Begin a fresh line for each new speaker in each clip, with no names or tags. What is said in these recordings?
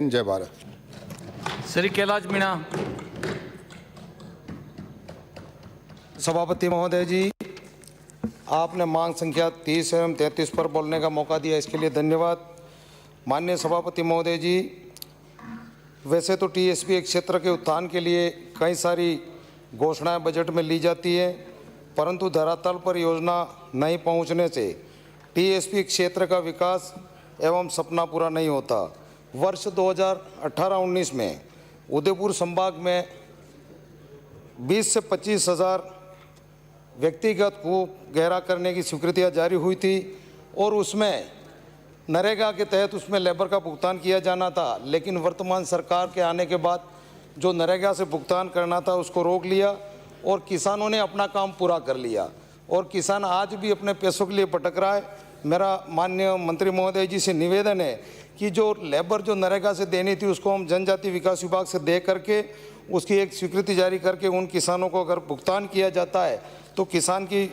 जय भारत।
श्री कैलाश मीणा।
सभापति महोदय जी, आपने मांग संख्या 30 एवं 33 पर बोलने का मौका दिया, इसके लिए धन्यवाद। माननीय सभापति महोदय जी, वैसे तो टीएसपी क्षेत्र के उत्थान के लिए कई सारी घोषणाएं बजट में ली जाती है, परंतु धरातल पर योजना नहीं पहुंचने से टीएसपी क्षेत्र का विकास एवं सपना पूरा नहीं होता। वर्ष 2018-19 में उदयपुर संभाग में 20 से 25 हज़ार व्यक्तिगत कूप गहरा करने की स्वीकृतियाँ जारी हुई थी और उसमें नरेगा के तहत उसमें लेबर का भुगतान किया जाना था, लेकिन वर्तमान सरकार के आने के बाद जो नरेगा से भुगतान करना था उसको रोक लिया और किसानों ने अपना काम पूरा कर लिया और किसान आज भी अपने पैसों के लिए भटक रहा है। मेरा माननीय मंत्री महोदय जी से निवेदन है कि जो लेबर जो नरेगा से देनी थी उसको हम जनजाति विकास विभाग से दे करके उसकी एक स्वीकृति जारी करके उन किसानों को अगर भुगतान किया जाता है तो किसान की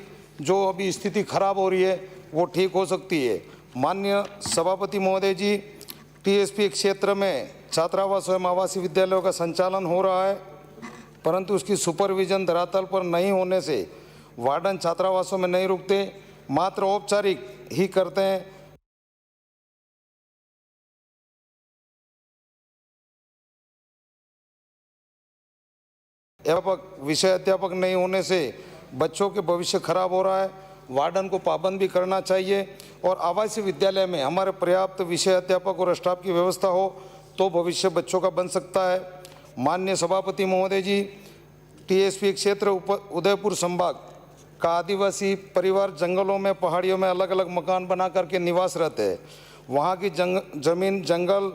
जो अभी स्थिति खराब हो रही है वो ठीक हो सकती है। माननीय सभापति महोदय जी, टीएसपी क्षेत्र में छात्रावास एवं आवासीय विद्यालयों का संचालन हो रहा है, परंतु उसकी सुपरविजन धरातल पर नहीं होने से वार्डन छात्रावासों में नहीं रुकते, मात्र औपचारिक ही करते हैं। विषय अध्यापक नहीं होने से बच्चों के भविष्य खराब हो रहा है। वार्डन को पाबंद भी करना चाहिए और आवासीय विद्यालय में हमारे पर्याप्त विषय अध्यापक और स्टाफ की व्यवस्था हो तो भविष्य बच्चों का बन सकता है। माननीय सभापति महोदय जी, टीएसपी क्षेत्र उदयपुर संभाग का आदिवासी परिवार जंगलों में, पहाड़ियों में अलग अलग मकान बना करके निवास रहते हैं। वहाँ की जमीन, जंगल,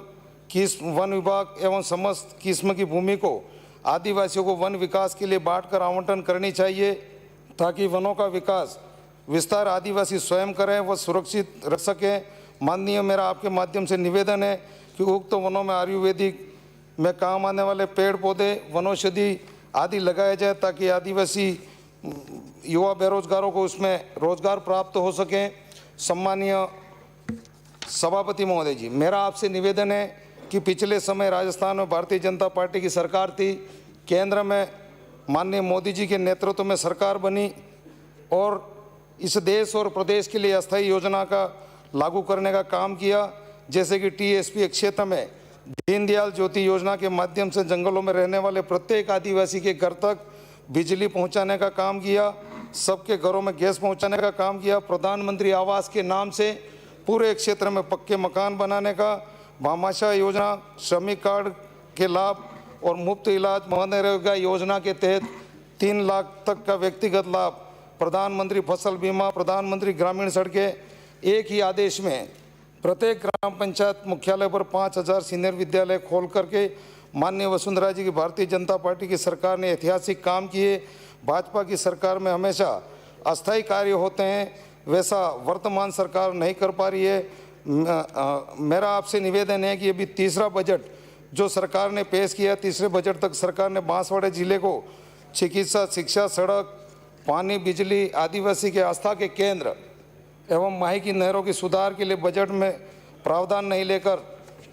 किस्म, वन विभाग एवं समस्त किस्म की भूमि को आदिवासियों को वन विकास के लिए बांटकर आवंटन करनी चाहिए ताकि वनों का विस्तार आदिवासी स्वयं करें व सुरक्षित रख सकें। माननीय, मेरा आपके माध्यम से निवेदन है कि उक्त वनों में आयुर्वेदिक में काम आने वाले पेड़ पौधे, वनौषधि आदि लगाए जाए ताकि आदिवासी युवा बेरोजगारों को उसमें रोजगार प्राप्त हो सके। सम्मानीय सभापति महोदय जी, मेरा आपसे निवेदन है कि पिछले समय राजस्थान में भारतीय जनता पार्टी की सरकार थी, केंद्र में माननीय मोदी जी के नेतृत्व में सरकार बनी और इस देश और प्रदेश के लिए अस्थायी योजना का लागू करने का काम किया, जैसे कि टीएसपी क्षेत्र में दीनदयाल ज्योति योजना के माध्यम से जंगलों में रहने वाले प्रत्येक आदिवासी के घर तक बिजली पहुंचाने का काम किया, सबके घरों में गैस पहुंचाने का काम किया, प्रधानमंत्री आवास के नाम से पूरे क्षेत्र में पक्के मकान बनाने का, भामाशाह योजना, श्रमिक कार्ड के लाभ और मुफ्त इलाज, मनरेगा योजना के तहत 3 लाख तक का व्यक्तिगत लाभ, प्रधानमंत्री फसल बीमा, प्रधानमंत्री ग्रामीण सड़कें, एक ही आदेश में प्रत्येक ग्राम पंचायत मुख्यालय पर 5000 सीनियर विद्यालय खोल करके माननीय वसुंधरा जी की भारतीय जनता पार्टी की सरकार ने ऐतिहासिक काम किए। भाजपा की सरकार में हमेशा अस्थायी कार्य होते हैं, वैसा वर्तमान सरकार नहीं कर पा रही है। मेरा आपसे निवेदन है कि अभी तीसरा बजट जो सरकार ने पेश किया, तीसरे बजट तक सरकार ने बांसवाड़ा जिले को चिकित्सा, शिक्षा, सड़क, पानी, बिजली, आदिवासी के आस्था के केंद्र एवं माही की नहरों की सुधार के लिए बजट में प्रावधान नहीं लेकर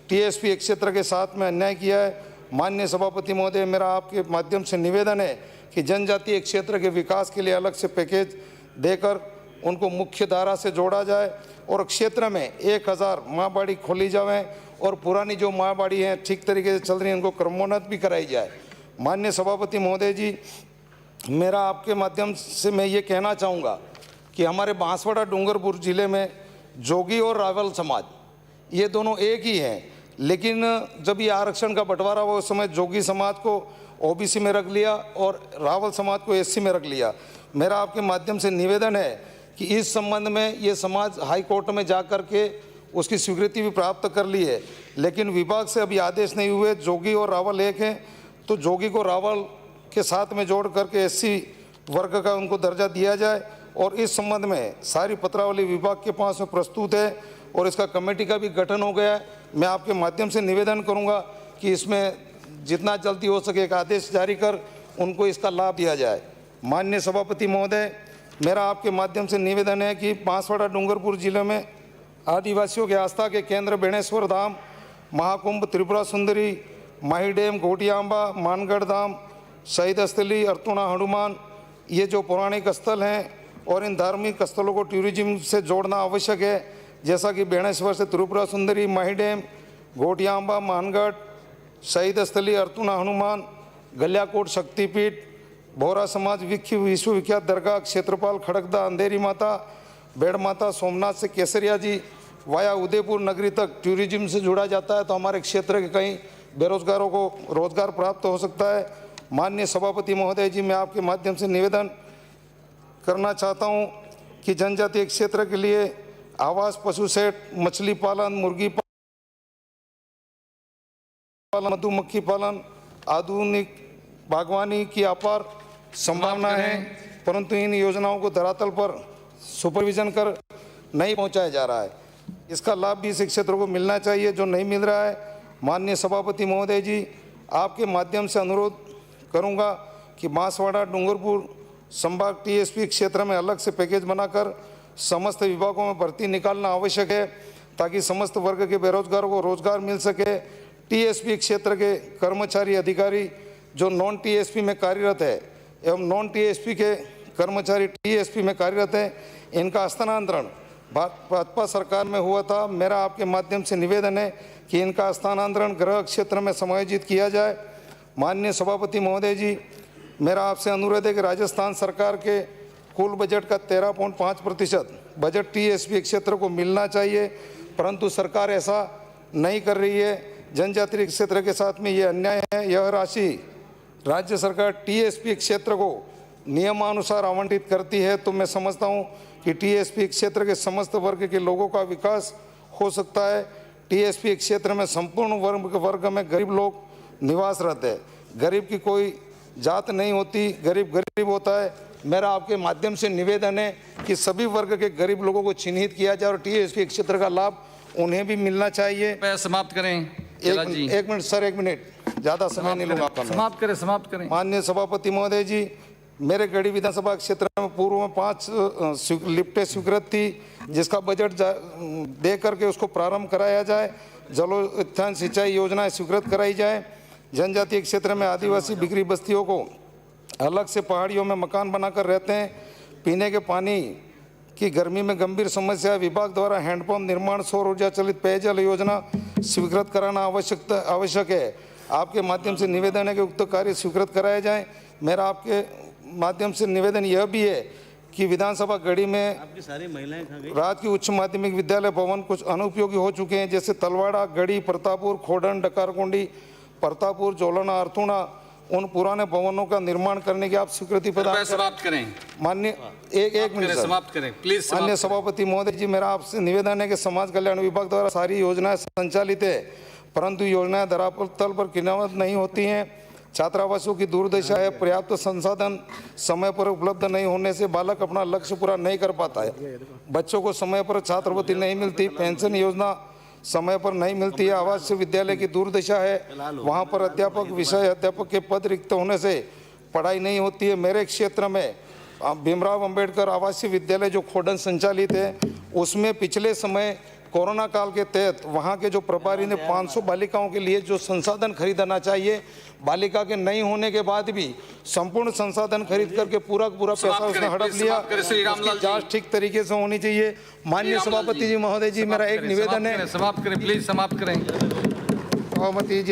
टीएसपी क्षेत्र के साथ में अन्याय किया है। माननीय सभापति महोदय, मेरा आपके माध्यम से निवेदन है कि जनजातीय क्षेत्र के विकास के लिए अलग से पैकेज देकर उनको मुख्य धारा से जोड़ा जाए और क्षेत्र में 1000 माँ बाड़ी खोली जाए और पुरानी जो माँ बाड़ी हैं ठीक तरीके से चल रही हैं उनको क्रमोन्नत भी कराई जाए। माननीय सभापति महोदय जी, मेरा आपके माध्यम से मैं ये कहना चाहूँगा कि हमारे बांसवाड़ा डूंगरपुर जिले में जोगी और रावल समाज ये दोनों एक ही हैं, लेकिन जब ये आरक्षण का बंटवारा हुआ उस समय जोगी समाज को ओबीसी में रख लिया और रावल समाज को एससी में रख लिया। मेरा आपके माध्यम से निवेदन है कि इस संबंध में ये समाज हाई कोर्ट में जा कर के उसकी स्वीकृति भी प्राप्त कर ली है, लेकिन विभाग से अभी आदेश नहीं हुए। जोगी और रावल एक हैं तो जोगी को रावल के साथ में जोड़ करके एससी वर्ग का उनको दर्जा दिया जाए और इस संबंध में सारी पत्रावली विभाग के पास में प्रस्तुत है और इसका कमेटी का भी गठन हो गया है। मैं आपके माध्यम से निवेदन करूंगा कि इसमें जितना जल्दी हो सके एक आदेश जारी कर उनको इसका लाभ दिया जाए। माननीय सभापति महोदय, मेरा आपके माध्यम से निवेदन है कि बांसवाड़ा डूंगरपुर जिले में आदिवासियों के आस्था के केंद्र बेणेश्वर धाम महाकुंभ, त्रिपुरा सुंदरी, माही डैम, घोटियांबा, मानगढ़ धाम, शहीद स्थली, अर्तुणा हनुमान, ये जो पौराणिक स्थल हैं और इन धार्मिक स्थलों को टूरिज्म से जोड़ना आवश्यक है। जैसा कि बेणेश्वर से त्रिपुरा सुंदरी, माही डैम, घोटियांबा, मानगढ़, शहीद स्थली, अर्तुणा हनुमान, गल्याकोट शक्तिपीठ, बोहरा समाज, विश्वविख्यात दरगाह, क्षेत्रपाल, खड़गदा, अंधेरी माता, बेड़ माता, सोमनाथ से केसरिया जी वाया उदयपुर नगरी तक टूरिज्म से जुड़ा जाता है तो हमारे क्षेत्र के कई बेरोजगारों को रोजगार प्राप्त हो सकता है। माननीय सभापति महोदय जी, मैं आपके माध्यम से निवेदन करना चाहता हूं कि जनजातीय क्षेत्र के लिए आवास, पशु सेट, मछली पालन, मुर्गी पालन, मधुमक्खी पालन, आधुनिक बागवानी की अपार संभावना है, परंतु इन योजनाओं को धरातल पर सुपरविजन कर नहीं पहुंचाया जा रहा है। इसका लाभ भी इस क्षेत्र को मिलना चाहिए जो नहीं मिल रहा है। माननीय सभापति महोदय जी, आपके माध्यम से अनुरोध करूंगा कि बांसवाड़ा, डूंगरपुर संभाग टीएसपी क्षेत्र में अलग से पैकेज बनाकर समस्त विभागों में भर्ती निकालना आवश्यक है ताकि समस्त वर्ग के बेरोजगारों को रोजगार मिल सके। टीएसपी क्षेत्र के कर्मचारी अधिकारी जो नॉन टीएसपी में कार्यरत है एवं नॉन टीएसपी के कर्मचारी टीएसपी में कार्यरत हैं, इनका स्थानांतरण भाजपा सरकार में हुआ था। मेरा आपके माध्यम से निवेदन है कि इनका स्थानांतरण गृह क्षेत्र में समायोजित किया जाए। माननीय सभापति महोदय जी, मेरा आपसे अनुरोध है कि राजस्थान सरकार के कुल बजट का 13.5% बजट टीएसपी क्षेत्र को मिलना चाहिए, परंतु सरकार ऐसा नहीं कर रही है। जनजातीय क्षेत्र के साथ में ये अन्याय है। यह राशि राज्य सरकार टीएसपी क्षेत्र को नियमानुसार आवंटित करती है तो मैं समझता हूँ कि टीएसपी क्षेत्र के समस्त वर्ग के लोगों का विकास हो सकता है। टीएसपी क्षेत्र में संपूर्ण वर्ग में गरीब लोग निवास रहते हैं। गरीब की कोई जात नहीं होती, गरीब गरीब होता है। मेरा आपके माध्यम से निवेदन है कि सभी वर्ग के गरीब लोगों को चिन्हित किया जाए और टीएसपी क्षेत्र का लाभ उन्हें भी मिलना चाहिए।
समाप्त करें।
एक मिनट सर, 1 मिनट, ज़्यादा समय नहीं लूँगा आपका।
समाप्त करें।
माननीय सभापति महोदय जी, मेरे गढ़ी विधानसभा क्षेत्र में पूर्व में 5 लिफ्टें स्वीकृत थी, जिसका बजट दे करके उसको प्रारंभ कराया जाए। जलोत्थान सिंचाई योजनाएं स्वीकृत कराई जाए। जनजातीय क्षेत्र में आदिवासी बिखरी बस्तियों को अलग से पहाड़ियों में मकान बनाकर रहते हैं। पीने के पानी की गर्मी में गंभीर समस्या, विभाग द्वारा हैंडपंप निर्माण, सौर ऊर्जा चलित पेयजल योजना स्वीकृत कराना आवश्यक है। आपके माध्यम से निवेदन है कि उक्त कार्य स्वीकृत कराया जाए। मेरा आपके माध्यम से निवेदन यह भी है कि विधानसभा गढ़ी में आपकी सारी महिलाएं कहाँ गई? राज्य की उच्च माध्यमिक विद्यालय भवन कुछ अनुपयोगी हो चुके हैं, जैसे तलवाड़ा, गढ़ी, प्रतापपुर, खोडन, डकारकुंडी, प्रतापपुर, जोलना, अर्थुणा। उन पुराने भवनों का निर्माण करने की आप स्वीकृति प्रदान
समाप्त करें।
माननीय एक मिनट
समाप्त करें प्लीज।
माननीय सभापति महोदय जी, मेरा आपसे निवेदन है कि समाज कल्याण विभाग द्वारा सारी योजनाएं संचालित है, परंतु योजनाएं धरातल पर क्रियान्वित नहीं होती हैं। छात्रावासों की दुर्दशा है। पर्याप्त संसाधन समय पर उपलब्ध नहीं होने से बालक अपना लक्ष्य पूरा नहीं कर पाता है। बच्चों को समय पर छात्रवृत्ति नहीं मिलती, पेंशन योजना समय पर नहीं मिलती है। आवासीय विद्यालय की दुर्दशा है, वहाँ पर अध्यापक, विषय अध्यापक के पद रिक्त होने से पढ़ाई नहीं होती है। मेरे क्षेत्र में भीमराव अंबेडकर आवासीय विद्यालय जो खोडन संचालित है, उसमें पिछले समय कोरोना काल के तहत वहाँ के जो प्रभारी ने 500 बालिकाओं के लिए जो संसाधन खरीदना चाहिए, बालिका के नहीं होने के बाद भी संपूर्ण संसाधन खरीद करके पूरा पैसा उसने हड़प लिया। उसकी जांच ठीक तरीके से होनी चाहिए। माननीय सभापति जी महोदय जी, मेरा एक निवेदन है।
समाप्त करें प्लीज, समाप्त करें।
सभापति जी